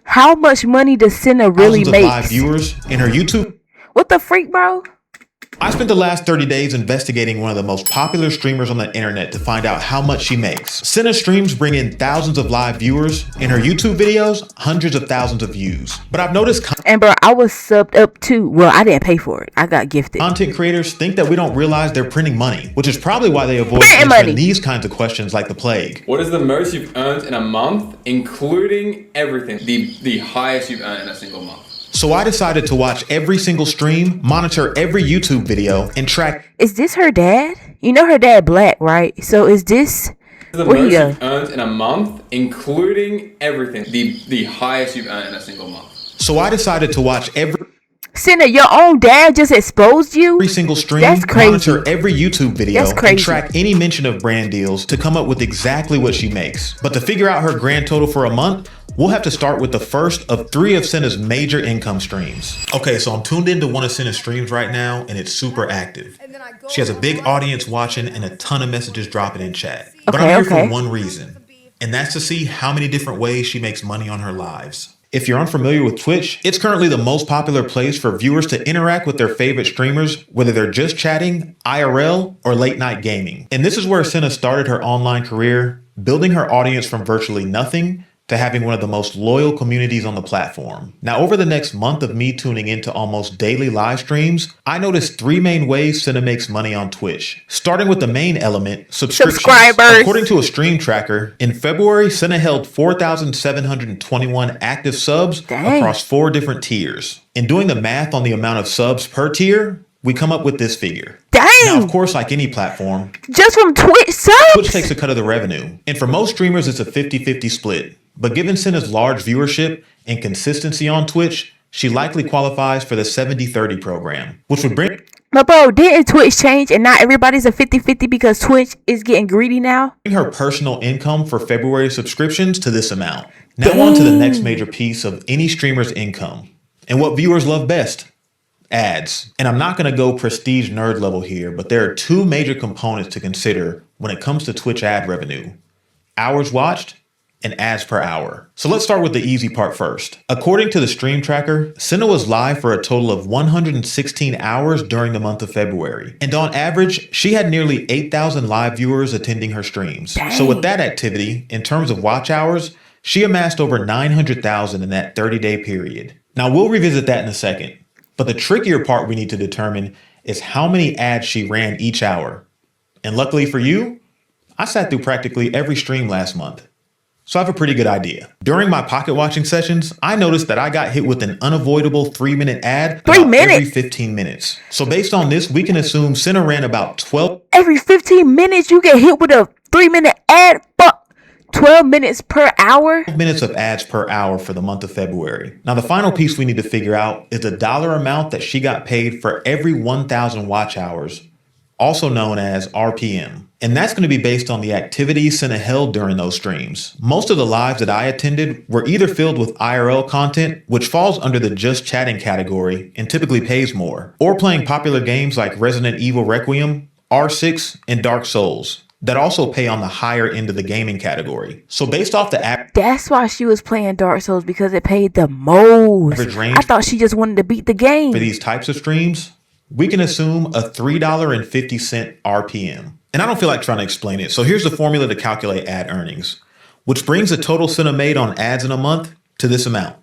How much money does Cinna really thousands of make? live viewers in her YouTube. What the freak, bro? I spent the last 30 days investigating one of the most popular streamers on the internet to find out how much she makes. CINNA'S streams bring in thousands of live viewers. In her YouTube videos, hundreds of thousands of views. But I've noticed And bro, I was subbed up too. Well, I didn't pay for it. I got gifted. content creators think that we don't realize they're printing money, which is probably why they avoid Printing money. answering these kinds of questions like the plague. What is the most you've earned in a month, including everything? The highest you've earned in a single month. So I decided to watch every single stream, monitor every YouTube video, and track. Is this her dad? You know her dad black, right? So is this The where most he go? you've earned in a month, including everything. The highest you've earned in a single month. So I decided to watch every Cinna, your own dad just exposed you? single stream, That's crazy. monitor every YouTube video, That's and crazy. track any mention of brand deals to come up with exactly what she makes. But to figure out her grand total for a month, we'll have to start with the first of 3 of CINNA'S major income streams. Okay, so I'm tuned into one of CINNA'S streams right now, and it's super active. She has a big audience watching and a ton of messages dropping in chat. But I'm here for one reason, and that's to see how many different ways she makes money on her lives. If you're unfamiliar with Twitch, it's currently the most popular place for viewers to interact with their favorite streamers, whether they're just chatting, IRL, or late night gaming. And this is where CINNA started her online career, building her audience from virtually nothing to having one of the most loyal communities on the platform. Now, over the next month of me tuning into almost daily live streams, I noticed 3 main ways CINNA makes money on Twitch. Starting with the main element, subscriptions. Subscribers. According to a stream tracker, in February, CINNA held 4,721 active subs across 4 different tiers. In doing the math on the amount of subs per tier, we come up with this figure. Dang! Now, of course, like any platform, Just from Twitch subs? Twitch takes a cut of the revenue. And for most streamers, it's a 50-50 split. But given CINNA'S large viewership and consistency on Twitch, she likely qualifies for the 70-30 program, which would bring But bro, didn't Twitch change and not everybody's a 50-50 because Twitch is getting greedy now? her personal income for February subscriptions to this amount. Now on to the next major piece of any streamer's income and what viewers love best. Ads. And I'm not going to go prestige nerd level here, but there are 2 major components to consider when it comes to Twitch ad revenue: hours watched and ads per hour. So let's start with the easy part first. According to the stream tracker, CINNA was live for a total of 116 hours during the month of February. And on average, she had nearly 8,000 live viewers attending her streams. Dang. So with that activity, in terms of watch hours, she amassed over 900,000 in that 30-day period. Now we'll revisit that in a second. But the trickier part we need to determine is how many ads she ran each hour. And luckily for you, I sat through practically every stream last month, so I have a pretty good idea. During my pocket watching sessions, I noticed that I got hit with an unavoidable 3-minute ad every 15 minutes. So based on this, we can assume CINNA ran about 12 Every 15 minutes you get hit with a 3-minute ad. Fuck. 12 minutes per hour? minutes of ads per hour for the month of February. Now, the final piece we need to figure out is the dollar amount that she got paid for every 1,000 watch hours, also known as RPM. And that's going to be based on the activities CINNA held during those streams. Most of the lives that I attended were either filled with IRL content, which falls under the just chatting category and typically pays more, or playing popular games like Resident Evil Requiem, R6, and Dark Souls that also pay on the higher end of the gaming category. So based off the That's why she was playing Dark Souls, because it paid the most. average range I thought she just wanted to beat the game. for these types of streams, we can assume a $3.50 RPM. And I don't feel like trying to explain it. So here's the formula to calculate ad earnings, which brings the total CINNA made on ads in a month to this amount.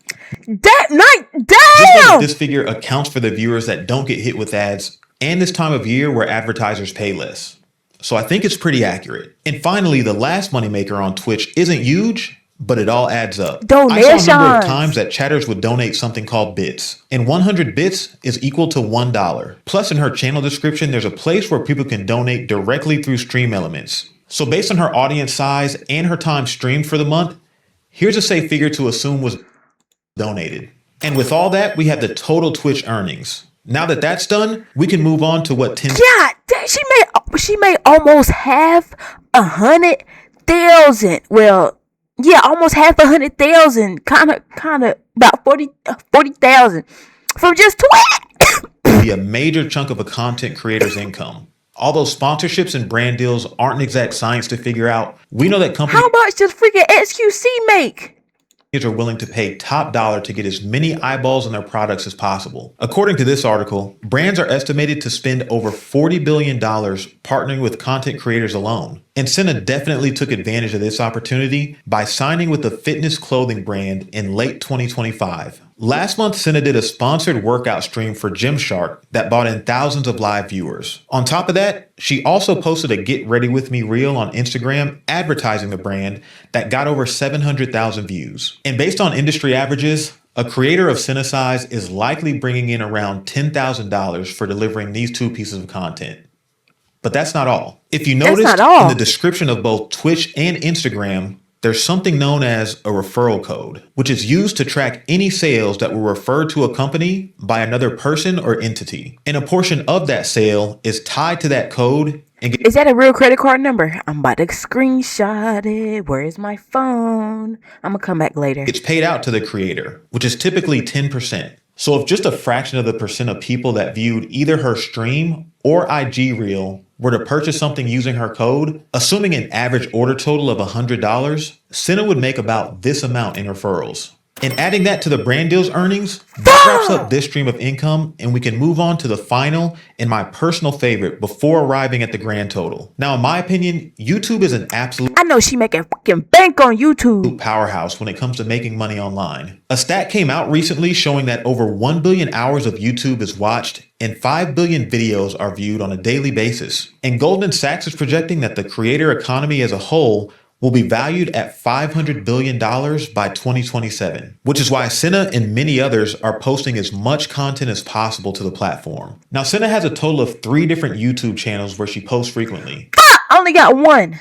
That night, Just damn! like this figure accounts for the viewers that don't get hit with ads and this time of year where advertisers pay less. So I think it's pretty accurate. And finally, the last moneymaker on Twitch isn't huge, but it all adds up. Donations. I saw a number of times that chatters would donate something called bits, and 100 bits is equal to $1. Plus, in her channel description, there's a place where people can donate directly through Stream Elements. So based on her audience size and her time streamed for the month, here's a safe figure to assume was donated. And with all that, we have the total Twitch earnings. Now that that's done, we can move on to what tends. Yeah, she made almost half 100,000. Well, yeah, almost half 100,000. Kind of about 40,000 from just Twitch. Be a major chunk of a content creator's income. Although sponsorships and brand deals aren't exact science to figure out, we know that companies How much does freaking XQC make? are willing to pay top dollar to get as many eyeballs on their products as possible. According to this article, brands are estimated to spend over $40 billion partnering with content creators alone. And Cinna definitely took advantage of this opportunity by signing with a fitness clothing brand in late 2025. Last month, Cinna did a sponsored workout stream for Gymshark that brought in thousands of live viewers. On top of that, she also posted a Get Ready With Me reel on Instagram advertising the brand that got over 700,000 views. And based on industry averages, a creator of CINNA'S size is likely bringing in around $10,000 for delivering these two pieces of content. But that's not all. If you noticed in the description of both Twitch and Instagram, there's something known as a referral code, which is used to track any sales that were referred to a company by another person or entity. And a portion of that sale is tied to that code. Is that a real credit card number? I'm about to screenshot it. Where's my phone? I'm gonna come back later. It's paid out to the creator, which is typically 10%. So if just a fraction of the percent of people that viewed either her stream or IG reel were to purchase something using her code, assuming an average order total of $100, Cinna would make about this amount in referrals. And adding that to the brand deal's earnings, that wraps up this stream of income, and we can move on to the final and my personal favorite before arriving at the grand total. Now, in my opinion, YouTube is an absolute I know she making fucking bank on YouTube powerhouse when it comes to making money online. A stat came out recently showing that over 1 billion hours of YouTube is watched and 5 billion videos are viewed on a daily basis. And Goldman Sachs is projecting that the creator economy as a whole will be valued at $500 billion by 2027, which is why Cinna and many others are posting as much content as possible to the platform. Now, Cinna has a total of 3 different YouTube channels where she posts frequently. I only got one.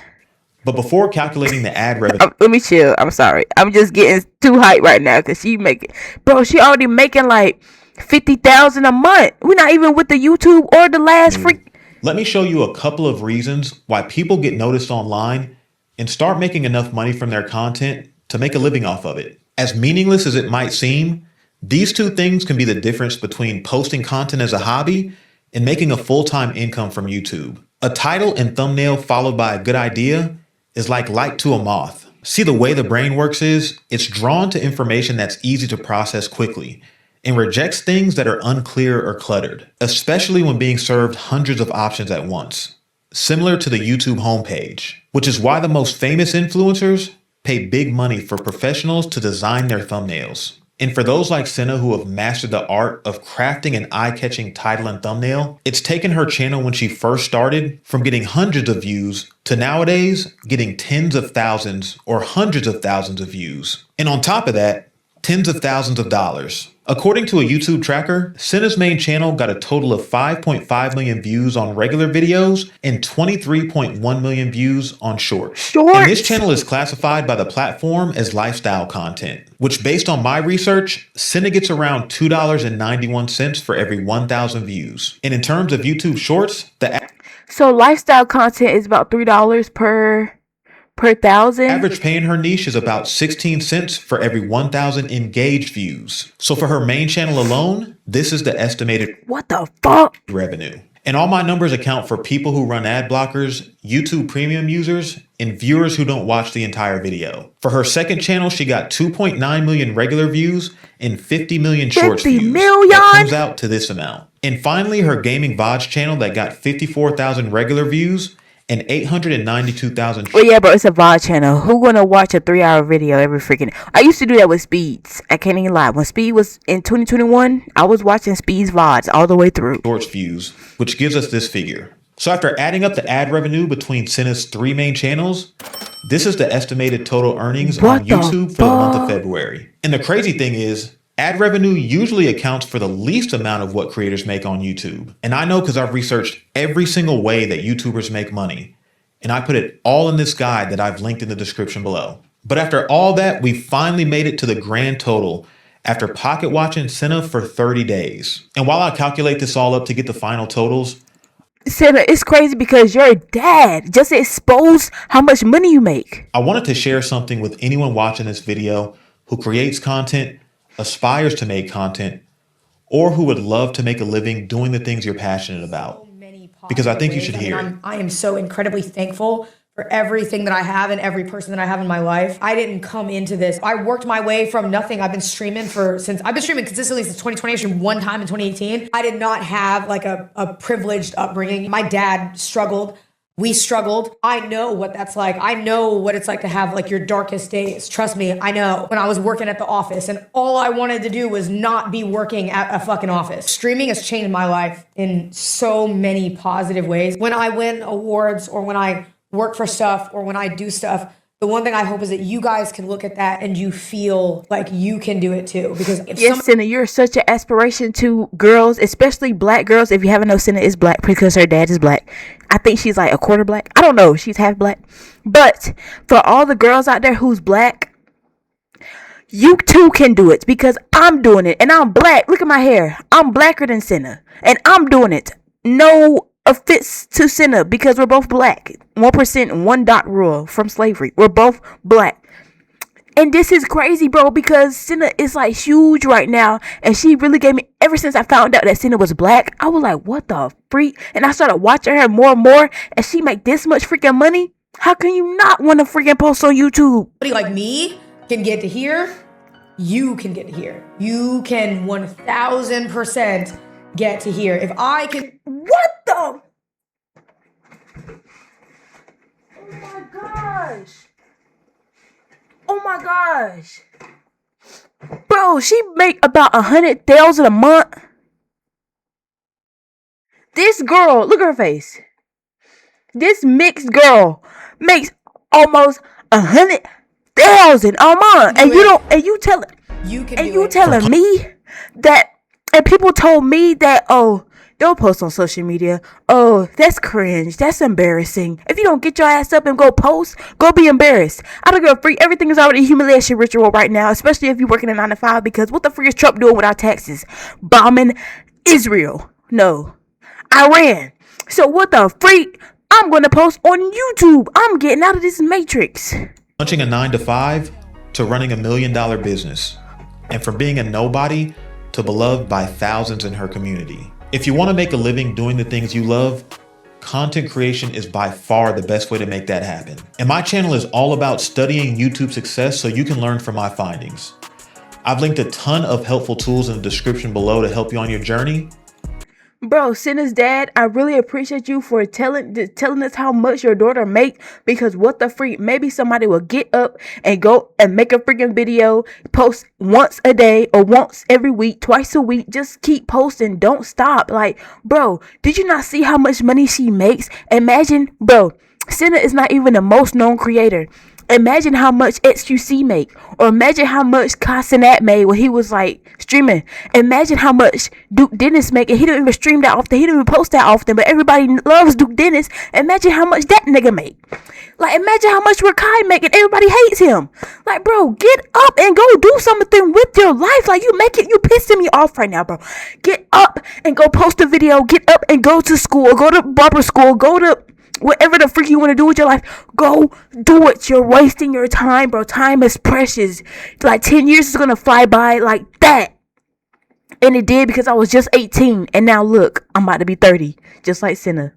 But before calculating the ad revenue, let me chill. I'm sorry. I'm just getting too hyped right now because she she already making like 50,000 a month. We're not even with the YouTube or the last freak. Let me show you a couple of reasons why people get noticed online and start making enough money from their content to make a living off of it. As meaningless as it might seem, these two things can be the difference between posting content as a hobby and making a full-time income from YouTube. A title and thumbnail followed by a good idea is like light to a moth. See, the way the brain works is it's drawn to information that's easy to process quickly and rejects things that are unclear or cluttered, especially when being served hundreds of options at once. Similar to the YouTube homepage, which is why the most famous influencers pay big money for professionals to design their thumbnails. And for those like Cinna who have mastered the art of crafting an eye-catching title and thumbnail, it's taken her channel when she first started from getting hundreds of views to nowadays getting tens of thousands or hundreds of thousands of views. And on top of that, tens of thousands of dollars. According to a YouTube tracker, Cinna's main channel got a total of 5.5 million views on regular videos and 23.1 million views on shorts. And this channel is classified by the platform as lifestyle content, which based on my research, Cinna gets around $2.91 for every 1,000 views. And in terms of YouTube shorts, so lifestyle content is about $3 per 1,000. Average pay in her niche is about 16 cents for every 1,000 engaged views. So for her main channel alone, this is the estimated revenue. And all my numbers account for people who run ad blockers, YouTube premium users, and viewers who don't watch the entire video. For her second channel, she got 2.9 million regular views and 50 million shorts views. That comes out to this amount. And finally, her gaming VODs channel that got 54,000 regular views and 892,000. Well, yeah, bro, it's a VOD channel. Who gonna watch a 3-hour video every freaking? I used to do that with Speeds. I can't even lie. When Speed was in 2021, I was watching Speed's VODs all the way through. Shorts views, which gives us this figure. So after adding up the ad revenue between Cinna's 3 main channels, this is the estimated total earnings on YouTube for the month of February. And the crazy thing is, ad revenue usually accounts for the least amount of what creators make on YouTube. And I know because I've researched every single way that YouTubers make money. And I put it all in this guide that I've linked in the description below. But after all that, we finally made it to the grand total after pocket watching Cinna for 30 days. And while I calculate this all up to get the final totals, Cinna, it's crazy because your dad just exposed how much money you make. I wanted to share something with anyone watching this video who creates content, aspires to make content, or who would love to make a living doing the things you're passionate about. Because I think you should hear it. I am so incredibly thankful for everything that I have and every person that I have in my life. I didn't come into this. I worked my way from nothing. I've been streaming consistently since 2020. I streamed one time in 2018. I did not have like a privileged upbringing. My dad struggled. We struggled. I know what that's like. I know what it's like to have like your darkest days. Trust me, I know. When I was working at the office and all I wanted to do was not be working at a fucking office. Streaming has changed my life in so many positive ways. When I win awards or when I work for stuff or when I do stuff, the one thing I hope is that you guys can look at that and you feel like you can do it too. Because yes, Cinna, you're such an aspiration to girls, especially black girls. If you haven't know, Cinna is black because her dad is black. I think she's like a quarter black. I don't know. She's half black. But for all the girls out there who's black, you too can do it because I'm doing it and I'm black. Look at my hair. I'm blacker than Cinna and I'm doing it. No offense to Cinna because we're both black. 1%, 1 dot rule from slavery. We're both black. And this is crazy, bro, because Cinna is like huge right now. And she really gave me, ever since I found out that Cinna was black, I was like, what the freak? And I started watching her more and more. And she make this much freaking money. How can you not want to freaking post on YouTube? Somebody like me can get to here. You can get to here. You can 1000% get to here. If I can... What the? Oh my gosh. Oh my gosh. Bro, she make about 100,000 a month. This girl, look at her face. This mixed girl makes almost 100,000 a month. And you don't, and you telling, you can and do you it. telling me that, and people told me that, oh, don't post on social media. Oh, that's cringe. That's embarrassing. If you don't get your ass up and go post, go be embarrassed. I don't give a freak. Everything is already a humiliation ritual right now, especially if you're working a 9 to 5, because what the freak is Trump doing with our taxes? Bombing Israel. No. Iran. So what the freak? I'm going to post on YouTube. I'm getting out of this matrix. Launching a 9 to 5 to running $1 million business. And from being a nobody to beloved by thousands in her community. If you want to make a living doing the things you love, content creation is by far the best way to make that happen. And my channel is all about studying YouTube success so you can learn from my findings. I've linked a ton of helpful tools in the description below to help you on your journey. Bro, CINNA'S dad, I really appreciate you for telling us how much your daughter make, because what the freak, maybe somebody will get up and go and make a freaking video, post once a day or once every week, twice a week, just keep posting, don't stop. Like, bro, did you not see how much money she makes? Imagine, bro, Cinna is not even the most known creator. Imagine how much XQC make, or imagine how much CINNA'S made when he was like streaming. Imagine how much Duke Dennis make, and he don't even stream that often. He don't even post that often, but everybody loves Duke Dennis. Imagine how much that nigga make. Like, imagine how much Rakai make, and everybody hates him. Like, bro, get up and go do something with your life. Like, you pissing me off right now, bro. Get up and go post a video. Get up and go to school. Go to barber school. Go to whatever the freak you want to do with your life, go do it. You're wasting your time, bro. Time is precious. Like 10 years is gonna fly by like that. And it did, because I was just 18. And now look, I'm about to be 30. Just like Cinna.